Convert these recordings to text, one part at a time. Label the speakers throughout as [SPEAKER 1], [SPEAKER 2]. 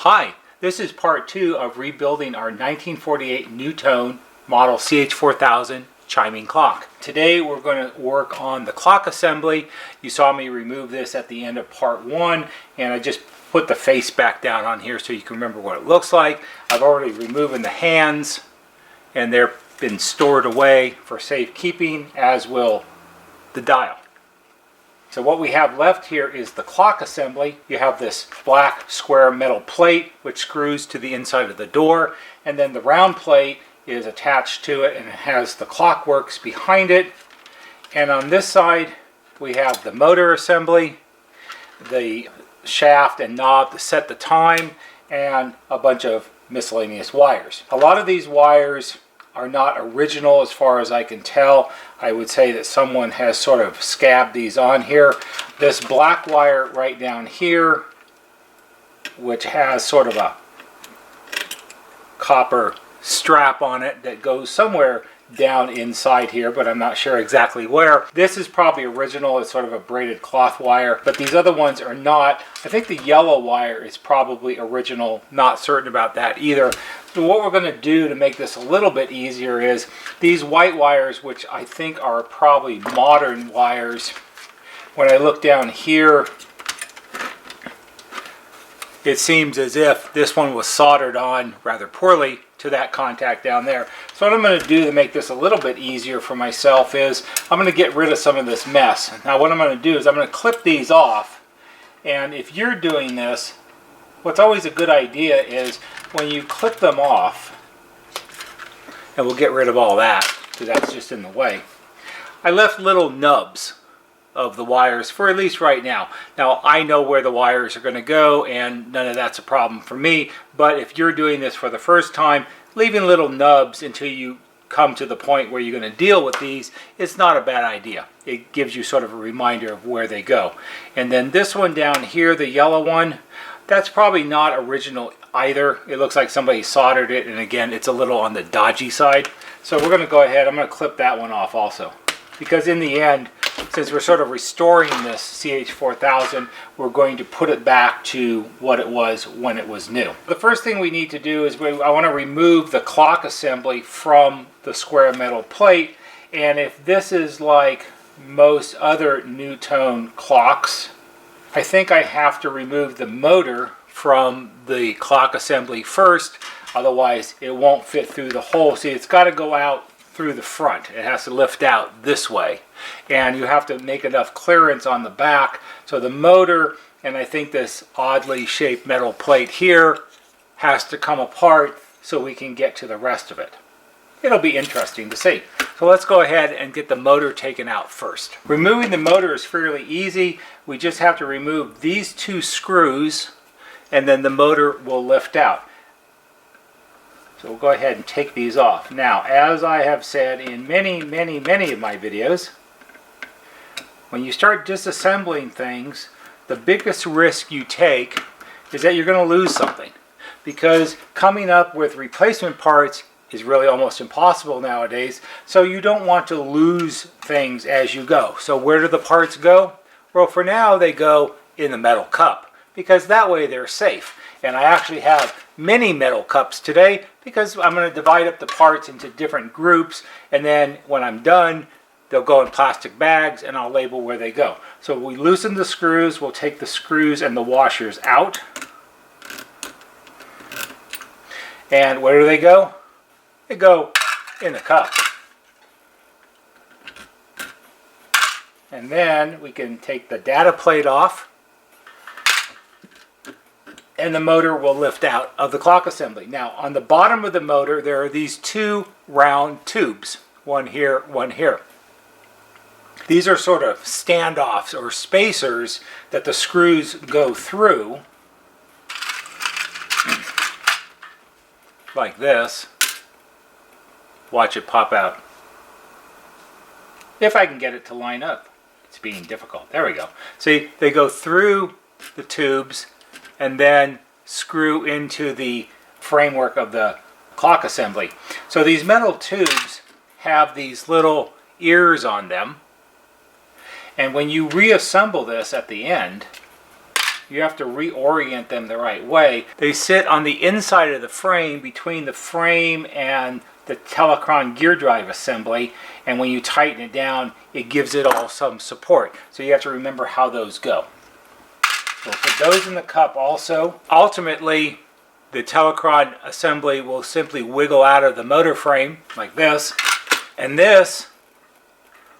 [SPEAKER 1] Hi, this is part 2 of rebuilding our 1948 NuTone model CH4000 chiming clock. Today we're going to work on the clock assembly. You saw me remove this at the end of part 1, and I just put the face back down on here so you can remember what it looks like. I've already removed the hands, and they've been stored away for safekeeping, as will the dial. So what we have left here is the clock assembly. You have this black square metal plate which screws to the inside of the door, and then the round plate is attached to it and it has the Clockworks behind it. And on this side we have the motor assembly, the shaft and knob to set the time, and a bunch of miscellaneous wires. A lot of these wires are not original as far as I can tell. I would say that someone has sort of scabbed these on here. This black wire right down here, which has sort of a copper strap on it that goes somewhere down inside here, but I'm not sure exactly where. This is probably original. It's sort of a braided cloth wire, but these other ones are not. I think the yellow wire is probably original. Not certain about that either. So what we're going to do to make this a little bit easier is these white wires, which I think are probably modern wires. When I look down here, it seems as if this one was soldered on rather poorly to that contact down there. So what I'm going to do to make this a little bit easier for myself is I'm going to get rid of some of this mess. Now what I'm going to do is I'm going to clip these off, and if you're doing this, what's always a good idea is when you clip them off, and we'll get rid of all that because that's just in the way. I left little nubs of the wires for at least right now. Now I know where the wires are going to go, and none of that's a problem for me, but if you're doing this for the first time, leaving little nubs until you come to the point where you're going to deal with these, it's not a bad idea. It gives you sort of a reminder of where they go. And then this one down here, the yellow one, that's probably not original either. It looks like somebody soldered it, and again, it's a little on the dodgy side. So we're going to go ahead, I'm going to clip that one off also, because in the end, since we're sort of restoring this CH4000, we're going to put it back to what it was when it was new. The first thing we need to do is I want to remove the clock assembly from the square metal plate. And if this is like most other NuTone clocks, I think I have to remove the motor from the clock assembly first, otherwise it won't fit through the hole. See, it's got to go out through the front. It has to lift out this way, and you have to make enough clearance on the back. So the motor, and I think this oddly shaped metal plate here, has to come apart so we can get to the rest of it. It'll be interesting to see. So let's go ahead and get the motor taken out first. Removing the motor is fairly easy. We just have to remove these two screws, and then the motor will lift out. So we'll go ahead and take these off. Now, as I have said in many of my videos, when you start disassembling things, the biggest risk you take is that you're going to lose something, because coming up with replacement parts is really almost impossible nowadays. So you don't want to lose things as you go. So where do the parts go? Well, for now they go in the metal cup, because that way they're safe. And I actually have many metal cups today because I'm going to divide up the parts into different groups, and then when I'm done, they'll go in plastic bags and I'll label where they go. So we loosen the screws, we'll take the screws and the washers out. And where do they go? They go in the cup. And then we can take the data plate off, and the motor will lift out of the clock assembly. Now, on the bottom of the motor, there are these two round tubes, one here, one here. These are sort of standoffs or spacers that the screws go through, like this. Watch it pop out. If I can get it to line up. It's being difficult. There we go. See, they go through the tubes and then screw into the framework of the clock assembly. So these metal tubes have these little ears on them, and when you reassemble this at the end, you have to reorient them the right way. They sit on the inside of the frame, between the frame and the Telecron gear drive assembly, and when you tighten it down, it gives it all some support. So you have to remember how those go. We'll put those in the cup also. Ultimately, the Telecron assembly will simply wiggle out of the motor frame like this, and this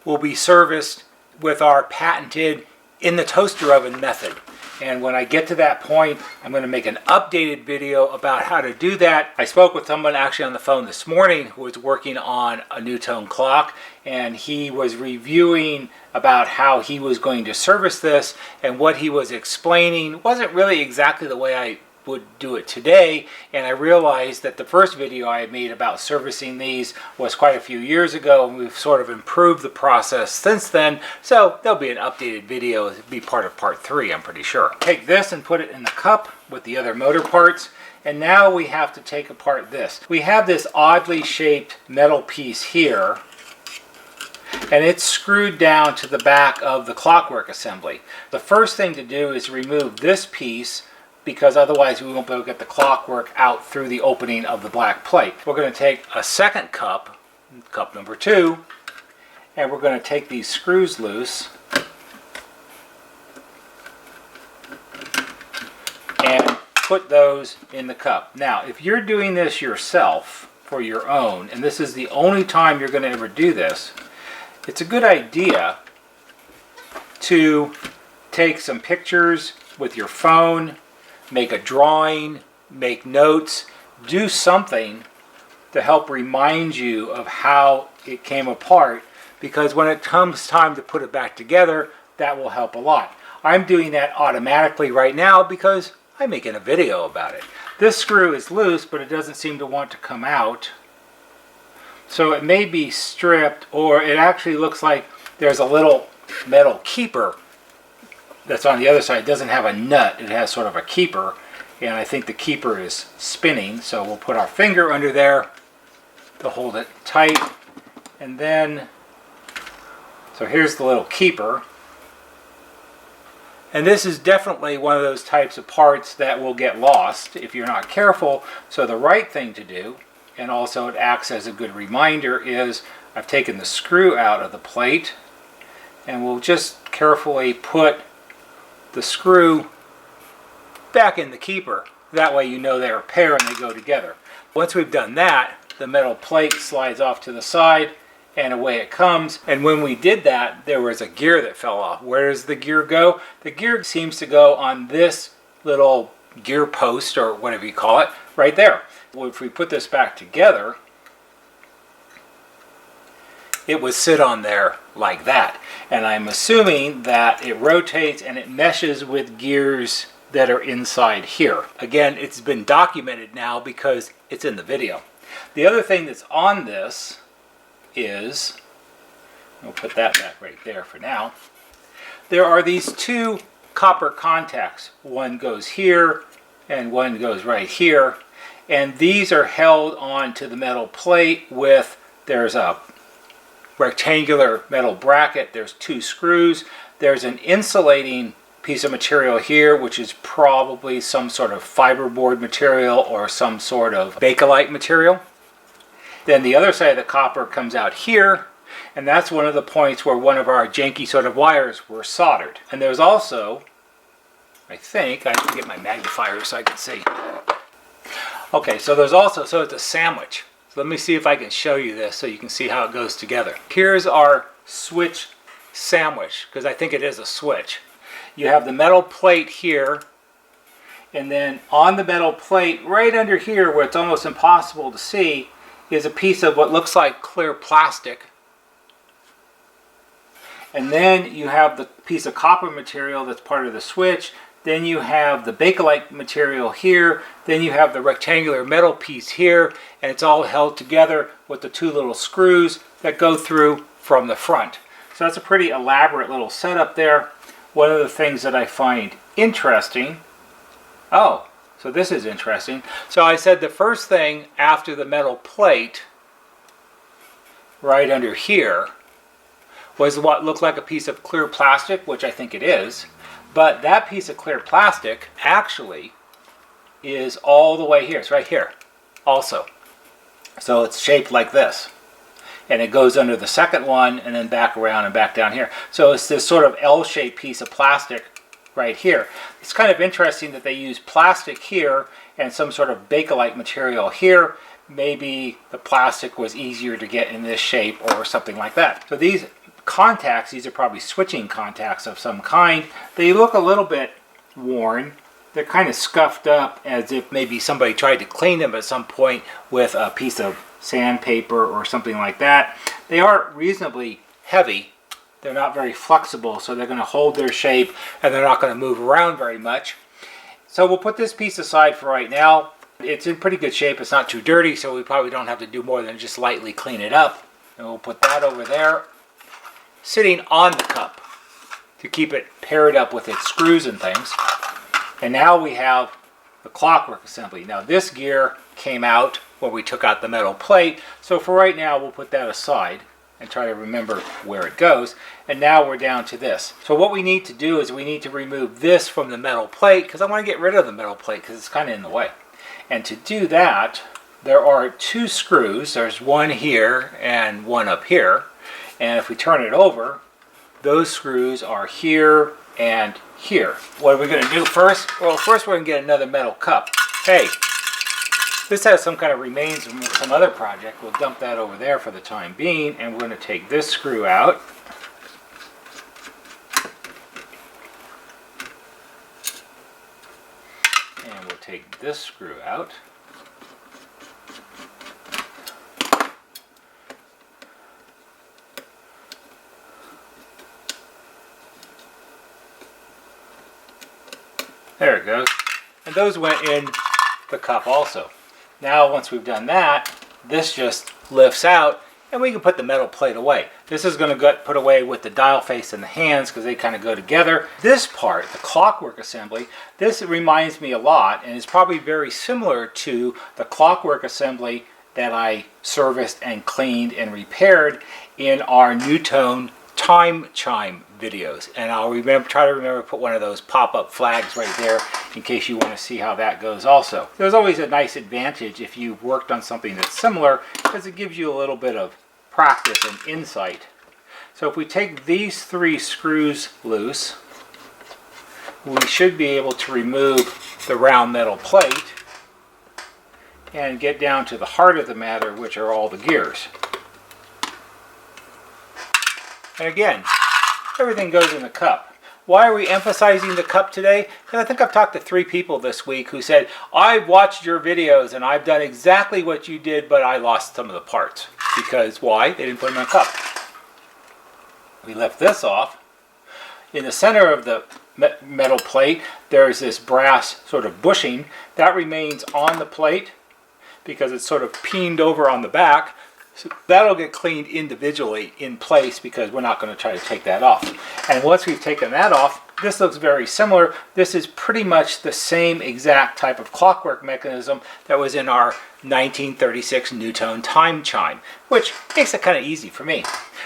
[SPEAKER 1] will be serviced with our patented in the toaster oven method. And when I get to that point, I'm going to make an updated video about how to do that. I spoke with someone actually on the phone this morning who was working on a NuTone clock, and he was reviewing about how he was going to service this, and what he was explaining wasn't really exactly the way I would do it today. And I realized that the first video I made about servicing these was quite a few years ago, and we've sort of improved the process since then. So there'll be an updated video. It'll be part of part 3, I'm pretty sure. Take this and put it in the cup with the other motor parts. And now we have to take apart this. We have this oddly shaped metal piece here, and it's screwed down to the back of the Clockwork assembly. The first thing to do is remove this piece, because otherwise we won't be able to get the Clockwork out through the opening of the black plate. We're going to take a second cup, cup number 2, and we're going to take these screws loose and put those in the cup. Now, if you're doing this yourself for your own, and this is the only time you're going to ever do this, it's a good idea to take some pictures with your phone, make a drawing, make notes, do something to help remind you of how it came apart, because when it comes time to put it back together, that will help a lot. I'm doing that automatically right now because I'm making a video about it. This screw is loose, but it doesn't seem to want to come out. So it may be stripped, or it actually looks like there's a little metal keeper that's on the other side. It doesn't have a nut, it has sort of a keeper, and I think the keeper is spinning, so we'll put our finger under there to hold it tight. And then, so here's the little keeper, and this is definitely one of those types of parts that will get lost if you're not careful. So the right thing to do, and also it acts as a good reminder, is I've taken the screw out of the plate, and we'll just carefully put the screw back in the keeper. That way you know they're a pair and they go together. Once we've done that, the metal plate slides off to the side and away it comes. And when we did that, there was a gear that fell off. Where does the gear go? The gear seems to go on this little gear post, or whatever you call it, right there. Well, if we put this back together, it would sit on there like that. And I'm assuming that it rotates and it meshes with gears that are inside here. Again, it's been documented now because it's in the video. The other thing that's on this is, we'll put that back right there for now. There are these 2 copper contacts. One goes here and one goes right here. And these are held onto the metal plate with, there's a rectangular metal bracket, there's 2 screws, there's an insulating piece of material here, which is probably some sort of fiberboard material or some sort of bakelite material. Then the other side of the copper comes out here, and that's one of the points where one of our janky sort of wires were soldered. And there's also, I think, I have to get my magnifier so I can see. Okay, so there's also, so it's a sandwich. So let me see if I can show you this so you can see how it goes together. Here's our switch sandwich, because I think it is a switch. You have the metal plate here, and then on the metal plate, right under here where it's almost impossible to see, is a piece of what looks like clear plastic. And then you have the piece of copper material that's part of the switch. Then you have the bakelite material here. Then you have the rectangular metal piece here, and it's all held together with the 2 little screws that go through from the front. So that's a pretty elaborate little setup there. One of the things that I find interesting, oh, so this is interesting. So I said the first thing after the metal plate, right under here, was what looked like a piece of clear plastic, which I think it is. But that piece of clear plastic actually is all the way here. It's right here also. So it's shaped like this. And it goes under the second one and then back around and back down here. So it's this sort of L-shaped piece of plastic right here. It's kind of interesting that they use plastic here and some sort of Bakelite material here. Maybe the plastic was easier to get in this shape or something like that. So these contacts, these are probably switching contacts of some kind. They look a little bit worn. They're kind of scuffed up as if maybe somebody tried to clean them at some point with a piece of sandpaper or something like that. They are reasonably heavy. They're not very flexible, so they're going to hold their shape and they're not going to move around very much. So we'll put this piece aside for right now. It's in pretty good shape. It's not too dirty, so we probably don't have to do more than just lightly clean it up. And we'll put that over there, sitting on the cup to keep it paired up with its screws and things. And now we have the Clockwork assembly. Now this gear came out when we took out the metal plate, so for right now we'll put that aside and try to remember where it goes. And now we're down to this. So what we need to do is we need to remove this from the metal plate, because I want to get rid of the metal plate because it's kind of in the way. And to do that, there are two screws. There's one here and one up here. And if we turn it over, those screws are here and here. What are we going to do first? Well, first we're going to get another metal cup. Hey, this has some kind of remains from some other project. We'll dump that over there for the time being. And we're going to take this screw out. And we'll take this screw out. There it goes. And those went in the cup also. Now once we've done that, this just lifts out and we can put the metal plate away. This is going to get put away with the dial face and the hands because they kind of go together. This part, the Clockwork assembly, this reminds me a lot and is probably very similar to the Clockwork assembly that I serviced and cleaned and repaired in our NuTone Chime videos. And I'll try to remember to put one of those pop-up flags right there in case you want to see how that goes also. There's always a nice advantage if you've worked on something that's similar because it gives you a little bit of practice and insight. So if we take these three screws loose, we should be able to remove the round metal plate and get down to the heart of the matter, which are all the gears. And again, everything goes in the cup. Why are we emphasizing the cup today? Because I think I've talked to 3 people this week who said, I've watched your videos and I've done exactly what you did, but I lost some of the parts. Because why? They didn't put them in a cup. We left this off. In the center of the metal plate, there's this brass sort of bushing. That remains on the plate because it's sort of peened over on the back. So that'll get cleaned individually in place because we're not going to try to take that off. And once we've taken that off, this looks very similar. This is pretty much the same exact type of clockwork mechanism that was in our 1936 NuTone time chime, which makes it kind of easy for me.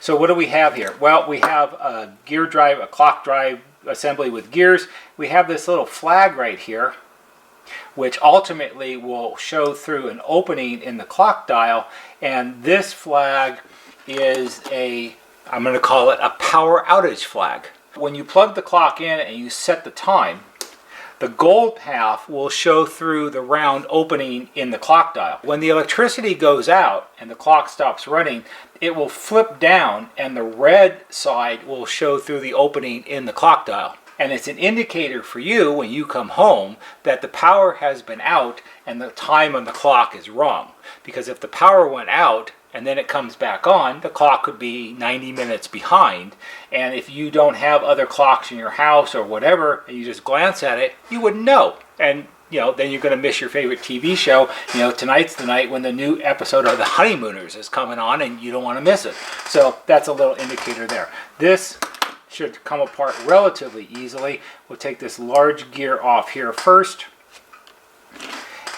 [SPEAKER 1] So what do we have here? Well, we have a gear drive, a clock drive assembly with gears. We have this little flag right here, which ultimately will show through an opening in the clock dial. And this flag is I'm going to call it a power outage flag. When you plug the clock in and you set the time, the gold path will show through the round opening in the clock dial. When the electricity goes out and the clock stops running, it will flip down and the red side will show through the opening in the clock dial. And it's an indicator for you when you come home that the power has been out and the time on the clock is wrong. Because if the power went out and then it comes back on, the clock could be 90 minutes behind. And if you don't have other clocks in your house or whatever, and you just glance at it, you wouldn't know. And then you're going to miss your favorite TV show. Tonight's the night when the new episode of The Honeymooners is coming on and you don't want to miss it. So that's a little indicator there. This should come apart relatively easily. We'll take this large gear off here first.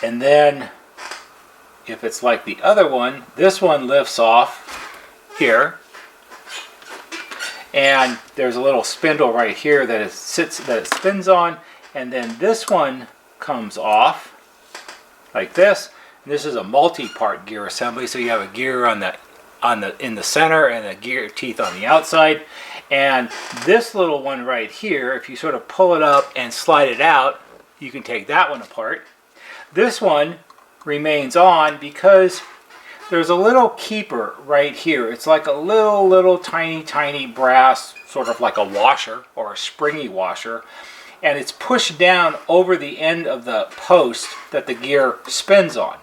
[SPEAKER 1] And then, if it's like the other one, this one lifts off here. And there's a little spindle right here that it spins on, and then this one comes off like this. And this is a multi-part gear assembly, so you have a gear in the center and a gear teeth on the outside. And this little one right here, if you sort of pull it up and slide it out, you can take that one apart. This one remains on because there's a little keeper right here. It's like a little tiny brass, sort of like a washer or a springy washer, and it's pushed down over the end of the post that the gear spins on.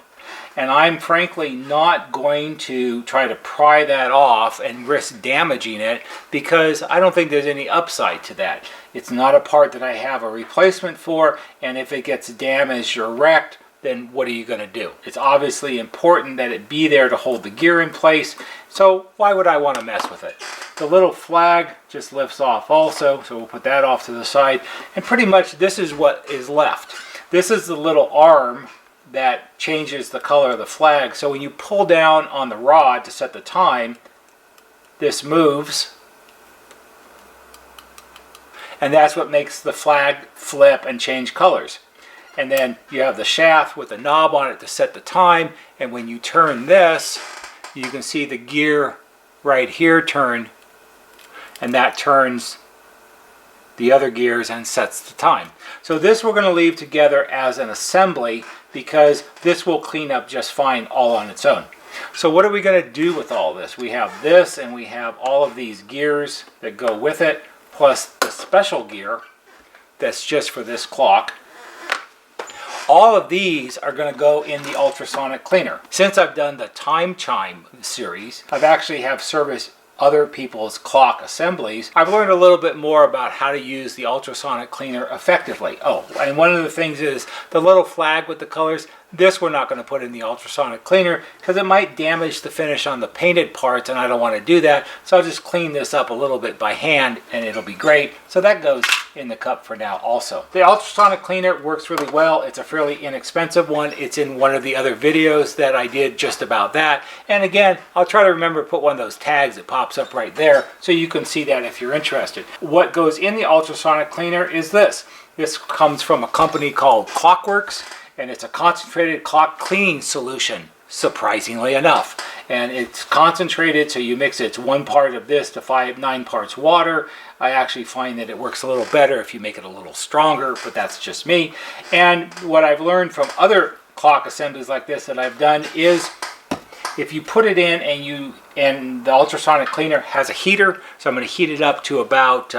[SPEAKER 1] And I'm frankly not going to try to pry that off and risk damaging it, because I don't think there's any upside to that. It's not a part that I have a replacement for, and if it gets damaged or wrecked, then what are you going to do? It's obviously important that it be there to hold the gear in place, so why would I want to mess with it? The little flag just lifts off also, so we'll put that off to the side, and pretty much this is what is left. This is the little arm that changes the color of the flag, so when you pull down on the rod to set the time, this moves, and that's what makes the flag flip and change colors. And then you have the shaft with a knob on it to set the time, and when you turn this, you can see the gear right here turn, and that turns the other gears and sets the time. So this we're going to leave together as an assembly, because this will clean up just fine all on its own. So what are we going to do with all this? We have this, and we have all of these gears that go with it, plus the special gear that's just for this clock. All of these are going to go in the ultrasonic cleaner. Since I've done the Time Chime series, I've actually have serviced other people's clock assemblies. I've learned a little bit more about how to use the ultrasonic cleaner effectively. Oh, and one of the things is the little flag with the colors. This we're not going to put in the ultrasonic cleaner because it might damage the finish on the painted parts, and I don't want to do that. So I'll just clean this up a little bit by hand and it'll be great. So that goes in the cup for now also. The ultrasonic cleaner works really well. It's a fairly inexpensive one. It's in one of the other videos that I did just about that. And again, I'll try to remember to put one of those tags that pops up right there so you can see that if you're interested. What goes in the ultrasonic cleaner is this. This comes from a company called Clockwork, and it's a concentrated clock cleaning solution, surprisingly enough. And it's concentrated, so you mix it. It's 1 part of this to 9 parts water. I actually find that it works a little better if you make it a little stronger, but that's just me. And what I've learned from other clock assemblies like this that I've done is if you put it in and the ultrasonic cleaner has a heater, so I'm going to heat it up to about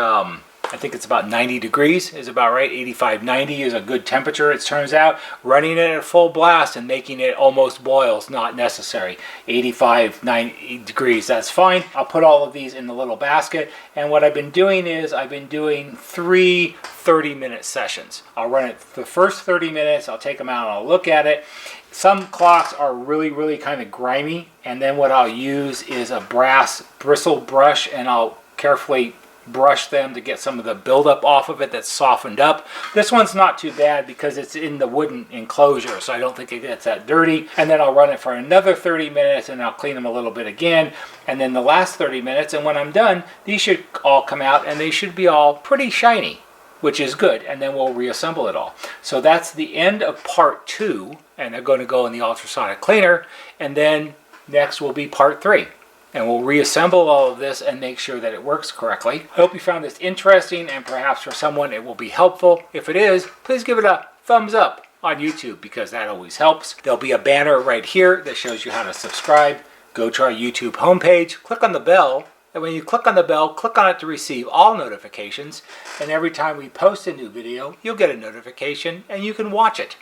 [SPEAKER 1] I think it's about 90 degrees is about right. 85, 90 is a good temperature, it turns out. Running it at full blast and making it almost boil is not necessary. 85, 90 degrees, that's fine. I'll put all of these in the little basket, and what I've been doing is I've been doing 3 30-minute sessions. I'll run it the first 30 minutes, I'll take them out and I'll look at it. Some clocks are really kind of grimy, and then what I'll use is a brass bristle brush, and I'll carefully brush them to get some of the buildup off of it that's softened up. This one's not too bad because it's in the wooden enclosure, so I don't think it gets that dirty. And then I'll run it for another 30 minutes and I'll clean them a little bit again. And then the last 30 minutes, and when I'm done, these should all come out and they should be all pretty shiny, which is good. And then we'll reassemble it all. So that's the end of part 2, and they're going to go in the ultrasonic cleaner. And then next will be part 3. And we'll reassemble all of this and make sure that it works correctly. I hope you found this interesting, and perhaps for someone it will be helpful. If it is, please give it a thumbs up on YouTube, because that always helps. There'll be a banner right here that shows you how to subscribe. Go to our YouTube homepage, click on the bell, and when you click on the bell, click on it to receive all notifications. And every time we post a new video, you'll get a notification and you can watch it.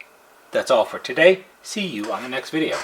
[SPEAKER 1] That's all for today. See you on the next video.